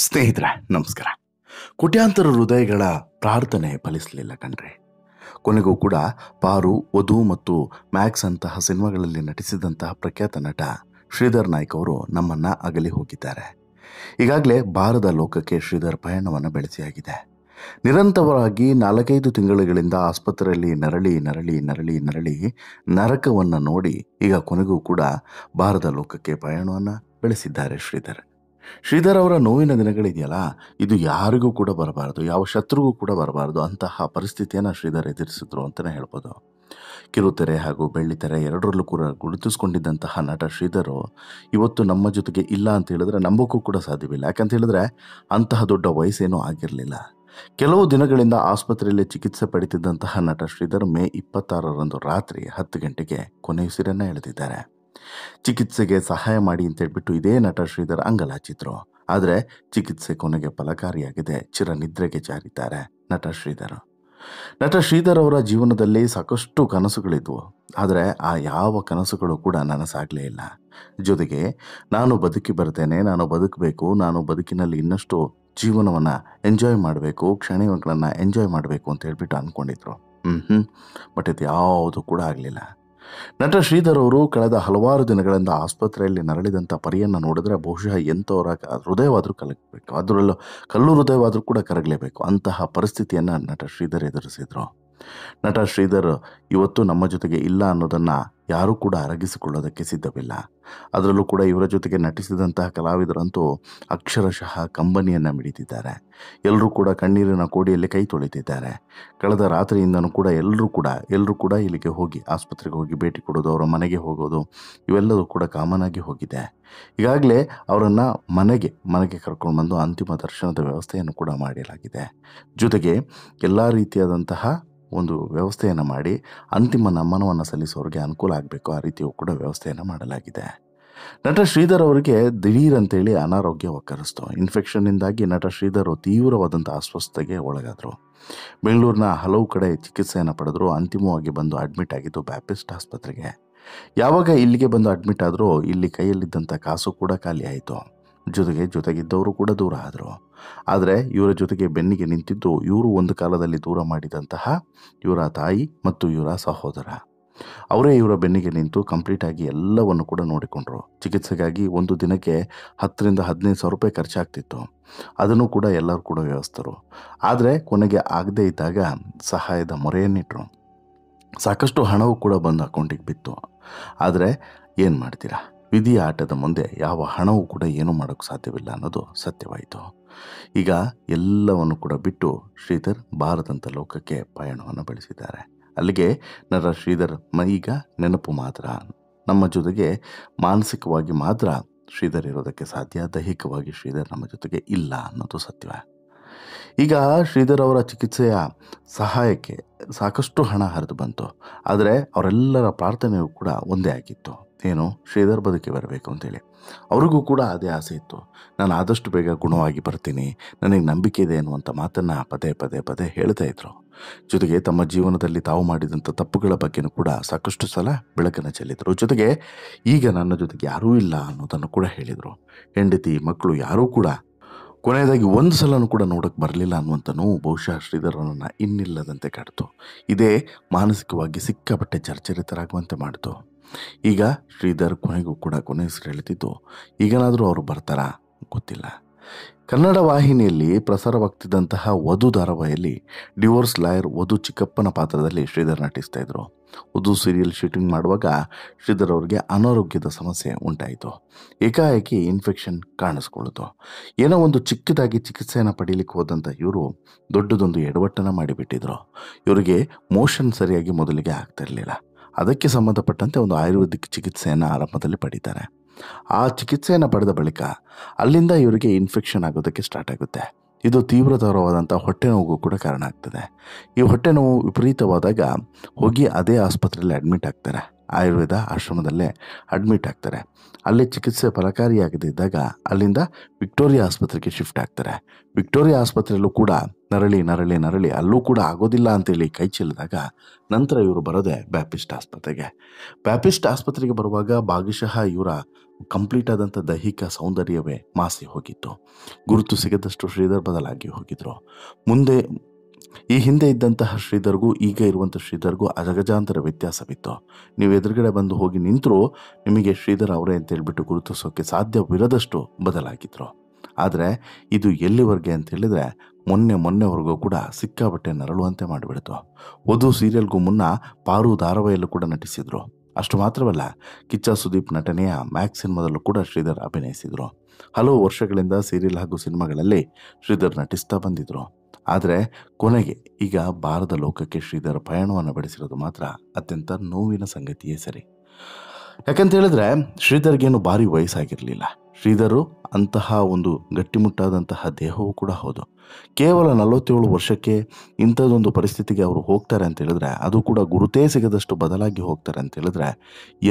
ಸ್ನೇಹಿತರೆ ನಮಸ್ಕಾರ. ಕೋಟ್ಯಾಂತರ ಹೃದಯಗಳ ಪ್ರಾರ್ಥನೆ ಫಲಿಸಲಿಲ್ಲ ಕಣ್ರಿ. ಕೊನೆಗೂ ಕೂಡ ಪಾರು, ವಧು ಮತ್ತು ಮ್ಯಾಕ್ಸ್ ಅಂತಹ ಸಿನಿಮಾಗಳಲ್ಲಿ ನಟಿಸಿದಂತಹ ಪ್ರಖ್ಯಾತ ನಟ ಶ್ರೀಧರ್ ನಾಯ್ಕ್ ಅವರು ನಮ್ಮನ್ನ ಅಗಲಿ ಹೋಗಿದ್ದಾರೆ. ಈಗಾಗಲೇ ಬಾರದ ಲೋಕಕ್ಕೆ ಶ್ರೀಧರ್ ಪಯಣವನ್ನು ಬೆಳೆಸಿಯಾಗಿದೆ. ನಿರಂತರವಾಗಿ 4-5 ತಿಂಗಳುಗಳಿಂದ ಆಸ್ಪತ್ರೆಯಲ್ಲಿ ನರಳಿ ನರಳಿ ನರಳಿ ನರಳಿ ನರಕವನ್ನು ನೋಡಿ ಈಗ ಕೊನೆಗೂ ಕೂಡ ಬಾರದ ಲೋಕಕ್ಕೆ ಪಯಣವನ್ನು ಬೆಳೆಸಿದ್ದಾರೆ ಶ್ರೀಧರ್ ಅವರ ನೋವಿನ ದಿನಗಳಿದೆಯಲ್ಲ, ಇದು ಯಾರಿಗೂ ಕೂಡ ಬರಬಾರದು, ಯಾವ ಶತ್ರುಗೂ ಕೂಡ ಬರಬಾರದು ಅಂತಹ ಪರಿಸ್ಥಿತಿಯನ್ನು ಶ್ರೀಧರ್ ಎದುರಿಸಿದ್ರು ಅಂತಲೇ ಹೇಳ್ಬೋದು. ಕಿರುತೆರೆ ಹಾಗೂ ಬೆಳ್ಳಿತೆರೆ ಎರಡರಲ್ಲೂ ಕೂಡ ಗುರುತಿಸ್ಕೊಂಡಿದ್ದಂತಹ ನಟ ಶ್ರೀಧರ್ ಇವತ್ತು ನಮ್ಮ ಜೊತೆಗೆ ಇಲ್ಲ ಅಂತ ಹೇಳಿದ್ರೆ ನಂಬೋಕ್ಕೂ ಕೂಡ ಸಾಧ್ಯವಿಲ್ಲ. ಯಾಕಂತ ಹೇಳಿದ್ರೆ ಅಂತಹ ದೊಡ್ಡ ವಯಸ್ಸೇನೂ ಆಗಿರಲಿಲ್ಲ. ಕೆಲವು ದಿನಗಳಿಂದ ಆಸ್ಪತ್ರೆಯಲ್ಲಿ ಚಿಕಿತ್ಸೆ ಪಡೆದಿದ್ದಂತಹ ನಟ ಶ್ರೀಧರ್ ಮೇ 26ರಂದು ರಾತ್ರಿ 10 ಗಂಟೆಗೆ ಕೊನೆಯುಸಿರನ್ನ ಎಳೆದಿದ್ದಾರೆ. ಚಿಕಿತ್ಸೆಗೆ ಸಹಾಯ ಮಾಡಿ ಅಂತ ಹೇಳ್ಬಿಟ್ಟು ಇದೇ ನಟ ಶ್ರೀಧರ್ ಅಂಗಲಾಚಿದ್ರು. ಆದರೆ ಚಿಕಿತ್ಸೆ ಕೊನೆಗೆ ಫಲಕಾರಿಯಾಗಿದೆ. ಚಿರನಿದ್ರೆಗೆ ಜಾರಿದ್ದಾರೆ ನಟ ಶ್ರೀಧರ್ ಅವರ ಜೀವನದಲ್ಲಿ ಸಾಕಷ್ಟು ಕನಸುಗಳಿದ್ವು. ಆದರೆ ಆ ಯಾವ ಕನಸುಗಳು ಕೂಡ ನನಸಾಗಲೇ ಇಲ್ಲ. ಜೊತೆಗೆ ನಾನು ಬದುಕಿ ಬರ್ತೇನೆ, ನಾನು ಬದುಕಬೇಕು, ನಾನು ಬದುಕಿನಲ್ಲಿ ಇನ್ನಷ್ಟು ಜೀವನವನ್ನು ಎಂಜಾಯ್ ಮಾಡಬೇಕು, ಕ್ಷಣಗಳನ್ನು ಎಂಜಾಯ್ ಮಾಡಬೇಕು ಅಂತ ಹೇಳ್ಬಿಟ್ಟು ಅಂದ್ಕೊಂಡಿದ್ರು. ಬಟ್ ಇದು ಯಾವುದು ಕೂಡ ಆಗಲಿಲ್ಲ. ನಟ ಶ್ರೀಧರ್ ಅವರು ಕಳೆದ ಹಲವಾರು ದಿನಗಳಿಂದ ಆಸ್ಪತ್ರೆಯಲ್ಲಿ ನರಳಿದಂಥ ಪರಿಯನ್ನು ನೋಡಿದ್ರೆ ಬಹುಶಃ ಎಂಥವರ ಹೃದಯವಾದರೂ ಕಲಗಬೇಕು, ಅದರಲ್ಲೂ ಕಲ್ಲು ಹೃದಯವಾದರೂ ಕೂಡ ಕರಗಲೇಬೇಕು. ಅಂತಹ ಪರಿಸ್ಥಿತಿಯನ್ನು ನಟ ಶ್ರೀಧರ್ ಎದುರಿಸಿದ್ರು. ನಟ ಶ್ರೀಧರ್ ಇವತ್ತು ನಮ್ಮ ಜೊತೆಗೆ ಇಲ್ಲ ಅನ್ನೋದನ್ನು ಯಾರೂ ಕೂಡ ಅರಗಿಸಿಕೊಳ್ಳೋದಕ್ಕೆ ಸಿದ್ಧವಿಲ್ಲ. ಅದರಲ್ಲೂ ಕೂಡ ಇವರ ಜೊತೆಗೆ ನಟಿಸಿದಂತಹ ಕಲಾವಿದರಂತೂ ಅಕ್ಷರಶಃ ಕಂಬನಿಯನ್ನು ಮಿಡಿದಿದ್ದಾರೆ. ಎಲ್ಲರೂ ಕೂಡ ಕಣ್ಣೀರಿನ ಕೋಡಿಯಲ್ಲಿ ಕೈ ತೊಳಿತಿದ್ದಾರೆ. ಕಳೆದ ರಾತ್ರಿಯಿಂದನೂ ಕೂಡ ಎಲ್ಲರೂ ಕೂಡ ಇಲ್ಲಿಗೆ ಹೋಗಿ ಆಸ್ಪತ್ರೆಗೆ ಹೋಗಿ ಭೇಟಿ ಕೊಡೋದು, ಅವರ ಮನೆಗೆ ಹೋಗೋದು ಇವೆಲ್ಲವೂ ಕೂಡ ಕಾಮನ್ ಆಗಿ ಹೋಗಿದೆ. ಈಗಾಗಲೇ ಅವರನ್ನು ಮನೆಗೆ ಕರ್ಕೊಂಡು ಬಂದು ಅಂತಿಮ ದರ್ಶನದ ವ್ಯವಸ್ಥೆಯನ್ನು ಕೂಡ ಮಾಡಲಾಗಿದೆ. ಜೊತೆಗೆ ಎಲ್ಲ ರೀತಿಯಾದಂತಹ ಒಂದು ವ್ಯವಸ್ಥೆಯನ್ನು ಮಾಡಿ ಅಂತಿಮ ನಮನವನ್ನು ಸಲ್ಲಿಸೋರಿಗೆ ಅನುಕೂಲ ಆಗಬೇಕು, ಆ ರೀತಿಯೂ ಕೂಡ ವ್ಯವಸ್ಥೆಯನ್ನು ಮಾಡಲಾಗಿದೆ. ನಟ ಶ್ರೀಧರ್ ಅವರಿಗೆ ದಿಢೀರ್ ಅಂತೇಳಿ ಅನಾರೋಗ್ಯ ಒಕ್ಕರಿಸ್ತು. ಇನ್ಫೆಕ್ಷನ್ನಿಂದಾಗಿ ನಟ ಶ್ರೀಧರ್ ಅತೀವ್ರವಾದಂಥ ಅಸ್ವಸ್ಥತೆಗೆ ಒಳಗಾದರು. ಬೆಂಗಳೂರಿನ ಹಲವು ಕಡೆ ಚಿಕಿತ್ಸೆಯನ್ನು ಪಡೆದರು. ಅಂತಿಮವಾಗಿ ಬಂದು ಅಡ್ಮಿಟ್ ಆಗಿದ್ದು ಬ್ಯಾಪ್ಟಿಸ್ಟ್ ಆಸ್ಪತ್ರೆಗೆ. ಯಾವಾಗ ಇಲ್ಲಿಗೆ ಬಂದು ಅಡ್ಮಿಟ್ ಆದರೂ ಇಲ್ಲಿ ಕೈಯಲ್ಲಿದ್ದಂಥ ಕಾಸು ಕೂಡ ಖಾಲಿ ಆಯಿತು. ಜೊತೆಗಿದ್ದವರು ಕೂಡ ದೂರ ಆದರು. ಆದರೆ ಇವರ ಜೊತೆಗೆ ಬೆನ್ನಿಗೆ ನಿಂತಿದ್ದು ಇವರು ಒಂದು ಕಾಲದಲ್ಲಿ ದೂರ ಮಾಡಿದಂತಹ ಇವರ ತಾಯಿ ಮತ್ತು ಇವರ ಸಹೋದರ. ಅವರೇ ಇವರ ಬೆನ್ನಿಗೆ ನಿಂತು ಕಂಪ್ಲೀಟಾಗಿ ಎಲ್ಲವನ್ನು ಕೂಡ ನೋಡಿಕೊಂಡ್ರು. ಚಿಕಿತ್ಸೆಗಾಗಿ ಒಂದು ದಿನಕ್ಕೆ 10ರಿಂದ 15 ಸಾವಿರ ರೂಪಾಯಿ ಖರ್ಚಾಗ್ತಿತ್ತು. ಅದನ್ನು ಕೂಡ ಎಲ್ಲರೂ ಕೂಡ ವ್ಯವಸ್ಥರು. ಆದರೆ ಕೊನೆಗೆ ಆಗದೇ ಇದ್ದಾಗ ಸಹಾಯದ ಮೊರೆಯನ್ನಿಟ್ಟರು. ಸಾಕಷ್ಟು ಹಣವೂ ಕೂಡ ಬಂದು ಅಕೌಂಟಿಗೆ ಬಿತ್ತು. ಆದರೆ ಏನು ಮಾಡ್ತೀರಾ, ವಿಧಿಯ ಆಟದ ಮುಂದೆ ಯಾವ ಹಣವೂ ಕೂಡ ಏನೂ ಮಾಡೋಕ್ಕೆ ಸಾಧ್ಯವಿಲ್ಲ ಅನ್ನೋದು ಸತ್ಯವಾಯಿತು. ಈಗ ಎಲ್ಲವನ್ನು ಕೂಡ ಬಿಟ್ಟು ಶ್ರೀಧರ್ ಬಾರದಂಥ ಲೋಕಕ್ಕೆ ಪಯಣವನ್ನು ಬೆಳೆಸಿದ್ದಾರೆ. ಅಲ್ಲಿಗೆ ನಟ ಶ್ರೀಧರ್ ಈಗ ನೆನಪು ಮಾತ್ರ. ನಮ್ಮ ಜೊತೆಗೆ ಮಾನಸಿಕವಾಗಿ ಮಾತ್ರ ಶ್ರೀಧರ್ ಇರೋದಕ್ಕೆ ಸಾಧ್ಯ, ದೈಹಿಕವಾಗಿ ಶ್ರೀಧರ್ ನಮ್ಮ ಜೊತೆಗೆ ಇಲ್ಲ ಅನ್ನೋದು ಸತ್ಯ. ಈಗ ಶ್ರೀಧರ್ ಅವರ ಚಿಕಿತ್ಸೆಯ ಸಹಾಯಕ್ಕೆ ಸಾಕಷ್ಟು ಹಣ ಹರಿದು ಬಂತು. ಆದರೆ ಅವರೆಲ್ಲರ ಪ್ರಾರ್ಥನೆಯೂ ಕೂಡ ಒಂದೇ ಆಗಿತ್ತು, ಏನು, ಶ್ರೀಧರ್ ಬದುಕಿ ಬರಬೇಕು ಅಂತೇಳಿ. ಅವ್ರಿಗೂ ಕೂಡ ಅದೇ ಆಸೆ ಇತ್ತು. ನಾನು ಆದಷ್ಟು ಬೇಗ ಗುಣವಾಗಿ ಬರ್ತೀನಿ, ನನಗೆ ನಂಬಿಕೆ ಇದೆ ಅನ್ನುವಂಥ ಮಾತನ್ನು ಪದೇ ಹೇಳ್ತಾ ಇದ್ರು. ಜೊತೆಗೆ ತಮ್ಮ ಜೀವನದಲ್ಲಿ ತಾವು ಮಾಡಿದಂಥ ತಪ್ಪುಗಳ ಬಗ್ಗೆನೂ ಕೂಡ ಸಾಕಷ್ಟು ಸಲ ಬೆಳಕನ್ನು ಚೆಲ್ಲಿದರು. ಜೊತೆಗೆ ಈಗ ನನ್ನ ಜೊತೆಗೆ ಯಾರೂ ಇಲ್ಲ ಅನ್ನೋದನ್ನು ಕೂಡ ಹೇಳಿದರು. ಹೆಂಡತಿ ಮಕ್ಕಳು ಯಾರೂ ಕೂಡ ಕೊನೆಯದಾಗಿ ಒಂದು ಸಲನೂ ಕೂಡ ನೋಡೋಕ್ಕೆ ಬರಲಿಲ್ಲ ಅನ್ನುವಂಥ ನೋವು ಬಹುಶಃ ಶ್ರೀಧರನನ್ನು ಇನ್ನಿಲ್ಲದಂತೆ ಕಾಡ್ತು. ಇದೇ ಮಾನಸಿಕವಾಗಿ ಸಿಕ್ಕಾಪಟ್ಟೆ ಚರ್ಚರಿತರಾಗುವಂತೆ ಮಾಡಿತು. ಈಗ ಶ್ರೀಧರ್ ಕೊನೆಗೂ ಕೂಡ ಕೊನೆಯುಸಿರು ಎಳೆದಿದ್ದು. ಈಗಲಾದರೂ ಅವರು ಬರ್ತಾರಾ ಗೊತ್ತಿಲ್ಲ. ಕನ್ನಡ ವಾಹಿನಿಯಲ್ಲಿ ಪ್ರಸಾರವಾಗ್ತಿದ್ದಂತಹ ವಧು ಧಾರಾವಾಹಿಯಲ್ಲಿ ಡಿವೋರ್ಸ್ ಲಾಯರ್ ವಧು ಚಿಕ್ಕಪ್ಪನ ಪಾತ್ರದಲ್ಲಿ ಶ್ರೀಧರ್ ನಟಿಸ್ತಾ ಇದ್ರು. ವಧು ಸೀರಿಯಲ್ ಶೂಟಿಂಗ್ ಮಾಡುವಾಗ ಶ್ರೀಧರ್ ಅವರಿಗೆ ಅನಾರೋಗ್ಯದ ಸಮಸ್ಯೆ ಉಂಟಾಯಿತು. ಏಕಾಏಕಿ ಇನ್ಫೆಕ್ಷನ್ ಕಾಣಿಸ್ಕೊಳ್ಳಿತು. ಏನೋ ಒಂದು ಚಿಕ್ಕದಾಗಿ ಚಿಕಿತ್ಸೆಯನ್ನು ಪಡೀಲಿಕ್ಕೆ ಹೋದಂಥ ಇವರು ದೊಡ್ಡದೊಂದು ಎಡವಟ್ಟನ್ನು ಮಾಡಿಬಿಟ್ಟಿದ್ರು. ಇವರಿಗೆ ಮೋಷನ್ ಸರಿಯಾಗಿ ಮೊದಲಿಗೆ ಆಗ್ತಾ ಇರಲಿಲ್ಲ. ಅದಕ್ಕೆ ಸಂಬಂಧಪಟ್ಟಂತೆ ಒಂದು ಆಯುರ್ವೇದಿಕ್ ಚಿಕಿತ್ಸೆಯನ್ನು ಆರಂಭದಲ್ಲಿ ಪಡೀತಾರೆ. ಆ ಚಿಕಿತ್ಸೆಯನ್ನು ಪಡೆದ ಬಳಿಕ ಅಲ್ಲಿಂದ ಇವರಿಗೆ ಇನ್ಫೆಕ್ಷನ್ ಆಗೋದಕ್ಕೆ ಸ್ಟಾರ್ಟ್ ಆಗುತ್ತೆ. ಇದು ತೀವ್ರತರವಾದಂಥ ಹೊಟ್ಟೆ ನೋವು ಕೂಡ ಕಾರಣ ಆಗ್ತದೆ. ಈ ಹೊಟ್ಟೆ ನೋವು ವಿಪರೀತವಾದಾಗ ಹೋಗಿ ಅದೇ ಆಸ್ಪತ್ರೆಯಲ್ಲಿ ಅಡ್ಮಿಟ್ ಆಗ್ತಾರೆ. ಆಯುರ್ವೇದ ಆಶ್ರಮದಲ್ಲೇ ಅಡ್ಮಿಟ್ ಆಗ್ತಾರೆ. ಅಲ್ಲಿ ಚಿಕಿತ್ಸೆ ಫಲಕಾರಿಯಾಗದಿದ್ದಾಗ ಅಲ್ಲಿಂದ ವಿಕ್ಟೋರಿಯಾ ಆಸ್ಪತ್ರೆಗೆ ಶಿಫ್ಟ್ ಆಗ್ತಾರೆ. ವಿಕ್ಟೋರಿಯಾ ಆಸ್ಪತ್ರೆಯಲ್ಲೂ ಕೂಡ ನರಳಿ ಅಲ್ಲೂ ಕೂಡ ಆಗೋದಿಲ್ಲ ಅಂತೇಳಿ ಕೈ ಚೆಲ್ಲಿದಾಗ ನಂತರ ಇವರು ಬರೋದೆ ಬ್ಯಾಪ್ಟಿಸ್ಟ್ ಆಸ್ಪತ್ರೆಗೆ. ಬ್ಯಾಪ್ಟಿಸ್ಟ್ ಆಸ್ಪತ್ರೆಗೆ ಬರುವಾಗ ಭಾಗಶಃ ಇವರ ಕಂಪ್ಲೀಟ್ ಆದಂಥ ದೈಹಿಕ ಸೌಂದರ್ಯವೇ ಮಾಸಿ ಹೋಗಿತ್ತು. ಗುರುತು ಸಿಗದಷ್ಟು ಶ್ರೀಧರ್ ಬದಲಾಗಿ ಹೋಗಿದ್ರು. ಮುಂದೆ ಈ ಹಿಂದೆ ಇದ್ದಂತಹ ಶ್ರೀಧರ್ಗೂ ಈಗ ಇರುವಂಥ ಶ್ರೀಧರ್ಗೂ ಅಜಗಜಾಂತರ ವ್ಯತ್ಯಾಸವಿತ್ತು. ನೀವು ಎದುರುಗಡೆ ಬಂದು ಹೋಗಿ ನಿಂತರೂ ನಿಮಗೆ ಶ್ರೀಧರ್ ಅವರೇ ಅಂತ ಹೇಳ್ಬಿಟ್ಟು ಗುರುತಿಸೋಕ್ಕೆ ಸಾಧ್ಯವಿರದಷ್ಟು ಬದಲಾಗಿದ್ರು. ಆದರೆ ಇದು ಎಲ್ಲಿವರೆಗೆ ಅಂತ ಹೇಳಿದ್ರೆ ಮೊನ್ನೆವರೆಗೂ ಕೂಡ ಸಿಕ್ಕಾಬಟ್ಟೆ ನರಳುವಂತೆ ಮಾಡಿಬಿಡ್ತು. ವಧು ಸೀರಿಯಲ್ಗೂ ಮುನ್ನ ಪಾರು ಧಾರಾವಾಹಿಯಲ್ಲೂ ಕೂಡ ನಟಿಸಿದ್ರು. ಅಷ್ಟು ಮಾತ್ರವಲ್ಲ, ಕಿಚ್ಚ ಸುದೀಪ್ ನಟನೆಯ ಮ್ಯಾಕ್ಸ್ ಸಿನಿಮಾದಲ್ಲೂ ಕೂಡ ಶ್ರೀಧರ್ ಅಭಿನಯಿಸಿದರು. ಹಲವು ವರ್ಷಗಳಿಂದ ಸೀರಿಯಲ್ ಹಾಗೂ ಸಿನಿಮಾಗಳಲ್ಲಿ ಶ್ರೀಧರ್ ನಟಿಸ್ತಾ ಬಂದಿದ್ರು. ಆದರೆ ಕೊನೆಗೆ ಈಗ ಬಾರದ ಲೋಕಕ್ಕೆ ಶ್ರೀಧರ್ ಪಯಣವನ್ನು ಬೆಳೆಸಿರೋದು ಮಾತ್ರ ಅತ್ಯಂತ ನೋವಿನ ಸಂಗತಿಯೇ ಸರಿ. ಯಾಕಂತ ಹೇಳಿದ್ರೆ ಶ್ರೀಧರ್ಗೇನು ಭಾರಿ ವಯಸ್ಸಾಗಿರಲಿಲ್ಲ. ಶ್ರೀಧರು ಅಂತಹ ಒಂದು ಗಟ್ಟಿಮುಟ್ಟಾದಂತಹ ದೇಹವೂ ಕೂಡ ಹೌದು. ಕೇವಲ 47 ವರ್ಷಕ್ಕೆ ಇಂಥದ್ದೊಂದು ಪರಿಸ್ಥಿತಿಗೆ ಅವರು ಹೋಗ್ತಾರೆ ಅಂತ ಹೇಳಿದ್ರೆ, ಅದು ಕೂಡ ಗುರುತೇ ಸಿಗದಷ್ಟು ಬದಲಾಗಿ ಹೋಗ್ತಾರೆ ಅಂತ ಹೇಳಿದ್ರೆ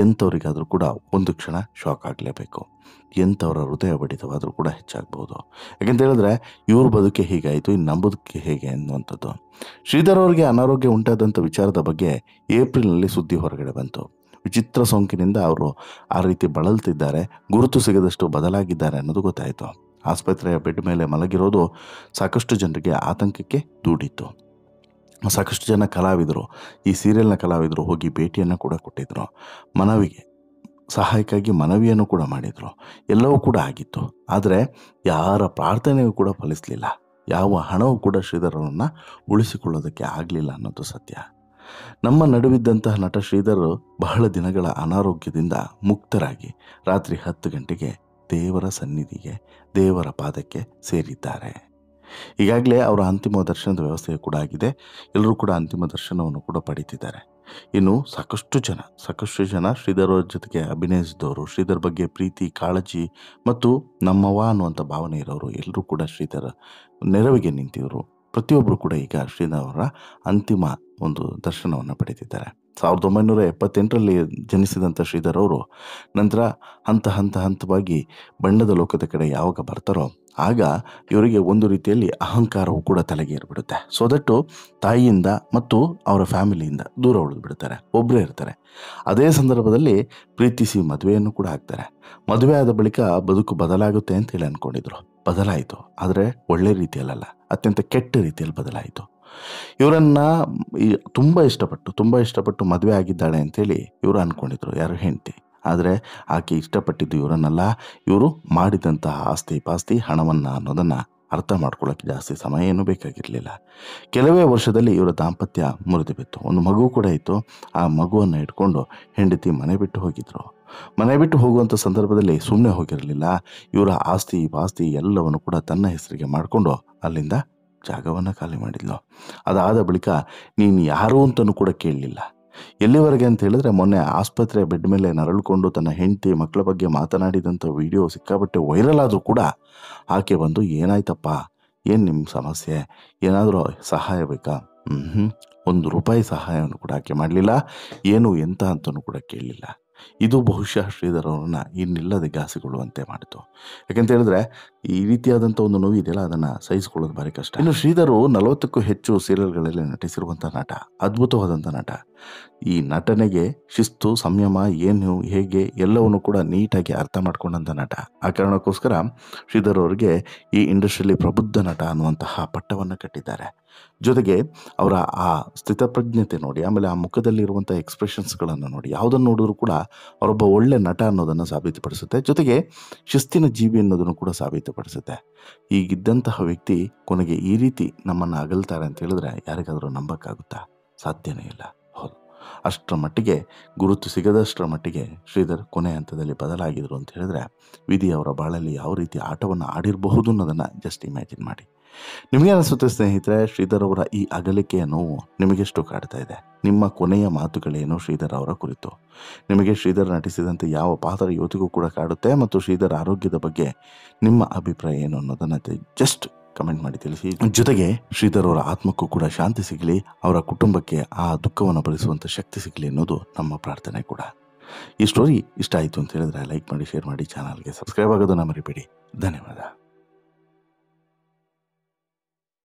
ಎಂಥವ್ರಿಗಾದರೂ ಕೂಡ ಒಂದು ಕ್ಷಣ ಶಾಕ್ ಆಗಲೇಬೇಕು. ಎಂಥವರ ಹೃದಯ ಬಡಿತವಾದರೂ ಕೂಡ ಹೆಚ್ಚಾಗ್ಬೋದು. ಯಾಕೆಂತ ಹೇಳಿದ್ರೆ ಇವ್ರ ಬದುಕೆ ಹೀಗಾಯಿತು, ಇನ್ನು ನಮ್ಮ ಬದುಕೆ ಹೇಗೆ ಅನ್ನುವಂಥದ್ದು. ಶ್ರೀಧರ್ ಅವರಿಗೆ ಅನಾರೋಗ್ಯ ಉಂಟಾದಂಥ ವಿಚಾರದ ಬಗ್ಗೆ ಏಪ್ರಿಲ್ನಲ್ಲಿ ಸುದ್ದಿ ಹೊರಗಡೆ ಬಂತು. ವಿಚಿತ್ರ ಸೋಂಕಿನಿಂದ ಅವರು ಆ ರೀತಿ ಬಳಲ್ತಿದ್ದಾರೆ, ಗುರುತು ಸಿಗದಷ್ಟು ಬದಲಾಗಿದ್ದಾರೆ ಅನ್ನೋದು ಗೊತ್ತಾಯಿತು. ಆಸ್ಪತ್ರೆಯ ಬೆಡ್ ಮೇಲೆ ಮಲಗಿರೋದು ಸಾಕಷ್ಟು ಜನರಿಗೆ ಆತಂಕಕ್ಕೆ ದೂಡಿತ್ತು. ಸಾಕಷ್ಟು ಜನ ಕಲಾವಿದರು, ಈ ಸೀರಿಯಲ್ನ ಕಲಾವಿದರು ಹೋಗಿ ಭೇಟಿಯನ್ನು ಕೂಡ ಕೊಟ್ಟಿದ್ರು. ಸಹಾಯಕ್ಕಾಗಿ ಮನವಿಯನ್ನು ಕೂಡ ಮಾಡಿದರು. ಎಲ್ಲವೂ ಕೂಡ ಆಗಿತ್ತು. ಆದರೆ ಯಾರ ಪ್ರಾರ್ಥನೆಯೂ ಕೂಡ ಫಲಿಸಲಿಲ್ಲ. ಯಾವ ಹಣವೂ ಕೂಡ ಶ್ರೀಧರನ್ನು ಉಳಿಸಿಕೊಳ್ಳೋದಕ್ಕೆ ಆಗಲಿಲ್ಲ ಅನ್ನೋದು ಸತ್ಯ. ನಮ್ಮ ನಡುವಿದ್ದಂತಹ ನಟ ಶ್ರೀಧರ್ ಬಹಳ ದಿನಗಳ ಅನಾರೋಗ್ಯದಿಂದ ಮುಕ್ತರಾಗಿ ರಾತ್ರಿ 10 ಗಂಟೆಗೆ ದೇವರ ಸನ್ನಿಧಿಗೆ, ದೇವರ ಪಾದಕ್ಕೆ ಸೇರಿದ್ದಾರೆ. ಈಗಾಗಲೇ ಅವರ ಅಂತಿಮ ದರ್ಶನದ ವ್ಯವಸ್ಥೆ ಕೂಡ ಆಗಿದೆ. ಎಲ್ಲರೂ ಕೂಡ ಅಂತಿಮ ದರ್ಶನವನ್ನು ಕೂಡ ಪಡೀತಿದ್ದಾರೆ. ಇನ್ನು ಸಾಕಷ್ಟು ಜನ ಶ್ರೀಧರ್ ಅವ್ರ ಜೊತೆಗೆ ಅಭಿನಯಿಸಿದವರು, ಶ್ರೀಧರ್ ಬಗ್ಗೆ ಪ್ರೀತಿ, ಕಾಳಜಿ ಮತ್ತು ನಮ್ಮವ ಅನ್ನುವಂಥ ಭಾವನೆ ಇರೋರು ಎಲ್ಲರೂ ಕೂಡ ಶ್ರೀಧರ್ ನೆರವಿಗೆ ನಿಂತಿದ್ರು. ಪ್ರತಿಯೊಬ್ಬರು ಕೂಡ ಈಗ ಶ್ರೀಧರ್ ಅವರ ಅಂತಿಮ ಒಂದು ದರ್ಶನವನ್ನು ಪಡೆದಿದ್ದಾರೆ. 1978ರಲ್ಲಿ ಜನಿಸಿದಂಥ ಶ್ರೀಧರ್ ಅವರು ನಂತರ ಹಂತವಾಗಿ ಬಣ್ಣದ ಲೋಕದ ಕಡೆ ಯಾವಾಗ ಬರ್ತಾರೋ ಆಗ ಇವರಿಗೆ ಒಂದು ರೀತಿಯಲ್ಲಿ ಅಹಂಕಾರವು ಕೂಡ ತಲೆಗೆ ಏರ್ಬಿಡುತ್ತೆ. ಸೊ ದಟ್ಟು ತಾಯಿಯಿಂದ ಮತ್ತು ಅವರ ಫ್ಯಾಮಿಲಿಯಿಂದ ದೂರ ಉಳಿದು ಬಿಡ್ತಾರೆ, ಒಬ್ಬರೇ ಇರ್ತಾರೆ. ಅದೇ ಸಂದರ್ಭದಲ್ಲಿ ಪ್ರೀತಿಸಿ ಮದುವೆಯನ್ನು ಕೂಡ ಆಗ್ತಾರೆ. ಮದುವೆ ಆದ ಬಳಿಕ ಬದುಕು ಬದಲಾಗುತ್ತೆ ಅಂತ ಹೇಳಿ ಅಂದ್ಕೊಂಡಿದ್ರು. ಬದಲಾಯಿತು, ಆದರೆ ಒಳ್ಳೆ ರೀತಿಯಲ್ಲ, ಅತ್ಯಂತ ಕೆಟ್ಟ ರೀತಿಯಲ್ಲಿ ಬದಲಾಯಿತು. ಇವರನ್ನ ತುಂಬ ಇಷ್ಟಪಟ್ಟು ಮದುವೆ ಆಗಿದ್ದಾಳೆ ಅಂತೇಳಿ ಇವರು ಅಂದ್ಕೊಂಡಿದ್ರು, ಯಾರು ಹೆಂಡತಿ. ಆದರೆ ಆಕೆ ಇಷ್ಟಪಟ್ಟಿದ್ದು ಇವರನ್ನೆಲ್ಲ. ಇವರು ಮಾಡಿದಂತಹ ಆಸ್ತಿ ಪಾಸ್ತಿ ಹಣವನ್ನು ಅನ್ನೋದನ್ನು ಅರ್ಥ ಮಾಡ್ಕೊಳ್ಳೋಕ್ಕೆ ಜಾಸ್ತಿ ಸಮಯ ಏನೂ ಬೇಕಾಗಿರಲಿಲ್ಲ. ಕೆಲವೇ ವರ್ಷದಲ್ಲಿ ಇವರ ದಾಂಪತ್ಯ ಮುರಿದು ಬಿತ್ತು. ಒಂದು ಮಗು ಕೂಡ ಇತ್ತು. ಆ ಮಗುವನ್ನು ಇಟ್ಕೊಂಡು ಹೆಂಡತಿ ಮನೆ ಬಿಟ್ಟು ಹೋಗುವಂಥ ಸಂದರ್ಭದಲ್ಲಿ ಸುಮ್ಮನೆ ಹೋಗಿರಲಿಲ್ಲ. ಇವರ ಆಸ್ತಿ ಪಾಸ್ತಿ ಎಲ್ಲವನ್ನು ಕೂಡ ತನ್ನ ಹೆಸರಿಗೆ ಮಾಡಿಕೊಂಡು ಅಲ್ಲಿಂದ ಜಾಗವನ್ನು ಖಾಲಿ ಮಾಡಿದ್ಲು. ಅದಾದ ಬಳಿಕ ನೀನು ಯಾರು ಅಂತಲೂ ಕೂಡ ಕೇಳಲಿಲ್ಲ. ಎಲ್ಲಿವರೆಗೆ ಅಂತ ಹೇಳಿದ್ರೆ, ಮೊನ್ನೆ ಆಸ್ಪತ್ರೆ ಬೆಡ್ ಮೇಲೆ ನರಳ್ಕೊಂಡು ತನ್ನ ಹೆಂಡತಿ ಮಕ್ಕಳ ಬಗ್ಗೆ ಮಾತನಾಡಿದಂಥ ವಿಡಿಯೋ ಸಿಕ್ಕಾಬಟ್ಟೆ ವೈರಲ್ ಆದರೂ ಕೂಡ ಆಕೆ ಬಂದು ಏನಾಯ್ತಪ್ಪ, ಏನು ನಿಮ್ಮ ಸಮಸ್ಯೆ, ಏನಾದರೂ ಸಹಾಯ ಬೇಕಾ, ₹1 ಸಹಾಯವನ್ನು ಕೂಡ ಆಕೆ ಮಾಡಲಿಲ್ಲ. ಏನು ಎಂತ ಅಂತಲೂ ಕೂಡ ಕೇಳಲಿಲ್ಲ. ಇದು ಬಹುಶಃ ಶ್ರೀಧರ್ ಅವರನ್ನ ಇನ್ನಿಲ್ಲದೆ ಘಾಸಿಗೊಳ್ಳುವಂತೆ ಮಾಡಿತು. ಯಾಕೆಂತ ಹೇಳಿದ್ರೆ ಈ ರೀತಿಯಾದಂಥ ಒಂದು ನೋವು ಇದೆಯಲ್ಲ, ಅದನ್ನು ಸಹಿಸಿಕೊಳ್ಳೋದು ಭಾರಿ ಕಷ್ಟ. ಇನ್ನು ಶ್ರೀಧರು 40ಕ್ಕೂ ಹೆಚ್ಚು ಸೀರಿಯಲ್ಗಳಲ್ಲಿ ನಟಿಸಿರುವಂಥ ನಟ, ಅದ್ಭುತವಾದಂಥ ನಟ. ಈ ನಟನೆಗೆ ಶಿಸ್ತು, ಸಂಯಮ ಏನು ಹೇಗೆ ಎಲ್ಲವನ್ನು ಕೂಡ ನೀಟಾಗಿ ಅರ್ಥ ಮಾಡ್ಕೊಂಡಂಥ ನಟ. ಆ ಕಾರಣಕ್ಕೋಸ್ಕರ ಶ್ರೀಧರ್ ಅವರಿಗೆ ಈ ಇಂಡಸ್ಟ್ರಿಯಲ್ಲಿ ಪ್ರಬುದ್ಧ ನಟ ಅನ್ನುವಂತಹ ಪಟ್ಟವನ್ನು ಕಟ್ಟಿದ್ದಾರೆ. ಜೊತೆಗೆ ಅವರ ಆ ಸ್ಥಿತಪ್ರಜ್ಞತೆ ನೋಡಿ, ಆಮೇಲೆ ಆ ಮುಖದಲ್ಲಿರುವಂಥ ಎಕ್ಸ್ಪ್ರೆಷನ್ಸ್ಗಳನ್ನು ನೋಡಿ, ಯಾವುದನ್ನು ನೋಡಿದ್ರೂ ಕೂಡ ಅವರೊಬ್ಬ ಒಳ್ಳೆ ನಟ ಅನ್ನೋದನ್ನು ಸಾಬೀತುಪಡಿಸುತ್ತೆ. ಜೊತೆಗೆ ಶಿಸ್ತಿನ ಜೀವಿ ಅನ್ನೋದನ್ನು ಕೂಡ ಸಾಬೀತುಪಡಿಸುತ್ತೆ. ಈಗಿದ್ದಂತಹ ವ್ಯಕ್ತಿ ಕೊನೆಗೆ ಈ ರೀತಿ ನಮ್ಮನ್ನು ಅಗಲ್ತಾರೆ ಅಂತ ಹೇಳಿದ್ರೆ ಯಾರಿಗಾದರೂ ನಂಬಕ್ಕಾಗುತ್ತಾ? ಸಾಧ್ಯನೇ ಇಲ್ಲ. ಹೌದು, ಅಷ್ಟರ ಮಟ್ಟಿಗೆ ಗುರುತು ಸಿಗದಷ್ಟರ ಮಟ್ಟಿಗೆ ಶ್ರೀಧರ್ ಕೊನೆ ಹಂತದಲ್ಲಿ ಬದಲಾಗಿದ್ರು ಅಂತ ಹೇಳಿದ್ರೆ ವಿಧಿ ಅವರ ಬಾಳಲ್ಲಿ ಯಾವ ರೀತಿ ಆಟವನ್ನು ಆಡಿರಬಹುದು ಅನ್ನೋದನ್ನು ಜಸ್ಟ್ ಇಮ್ಯಾಜಿನ್ ಮಾಡಿ. ನಿಮಗೆ ಅನಿಸುತ್ತೆ ಸ್ನೇಹಿತರೆ, ಶ್ರೀಧರ್ ಅವರ ಈ ಅಗಲಿಕೆಯ ನೋವು ನಿಮಗೆಷ್ಟು ಕಾಡ್ತಾ ಇದೆ? ನಿಮ್ಮ ಕೊನೆಯ ಮಾತುಗಳೇನು ಶ್ರೀಧರ್ ಅವರ ಕುರಿತು? ನಿಮಗೆ ಶ್ರೀಧರ್ ನಟಿಸಿದಂತೆ ಯಾವ ಪಾತ್ರ ಇವತ್ತಿಗೂ ಕೂಡ ಕಾಡುತ್ತೆ? ಮತ್ತು ಶ್ರೀಧರ್ ಆರೋಗ್ಯದ ಬಗ್ಗೆ ನಿಮ್ಮ ಅಭಿಪ್ರಾಯ ಏನು ಅನ್ನೋದನ್ನು ಜಸ್ಟ್ ಕಮೆಂಟ್ ಮಾಡಿ ತಿಳಿಸಿ. ಜೊತೆಗೆ ಶ್ರೀಧರ್ ಅವರ ಆತ್ಮಕ್ಕೂ ಕೂಡ ಶಾಂತಿ ಸಿಗಲಿ, ಅವರ ಕುಟುಂಬಕ್ಕೆ ಆ ದುಃಖವನ್ನು ಭರಿಸುವಂಥ ಶಕ್ತಿ ಸಿಗಲಿ ಅನ್ನೋದು ನಮ್ಮ ಪ್ರಾರ್ಥನೆ ಕೂಡ. ಈ ಸ್ಟೋರಿ ಇಷ್ಟ ಆಯಿತು ಅಂತ ಹೇಳಿದ್ರೆ ಲೈಕ್ ಮಾಡಿ, ಶೇರ್ ಮಾಡಿ, ಚಾನಲ್ಗೆ ಸಬ್ಸ್ಕ್ರೈಬ್ ಆಗೋದನ್ನ ಮರಿಬೇಡಿ. ಧನ್ಯವಾದ.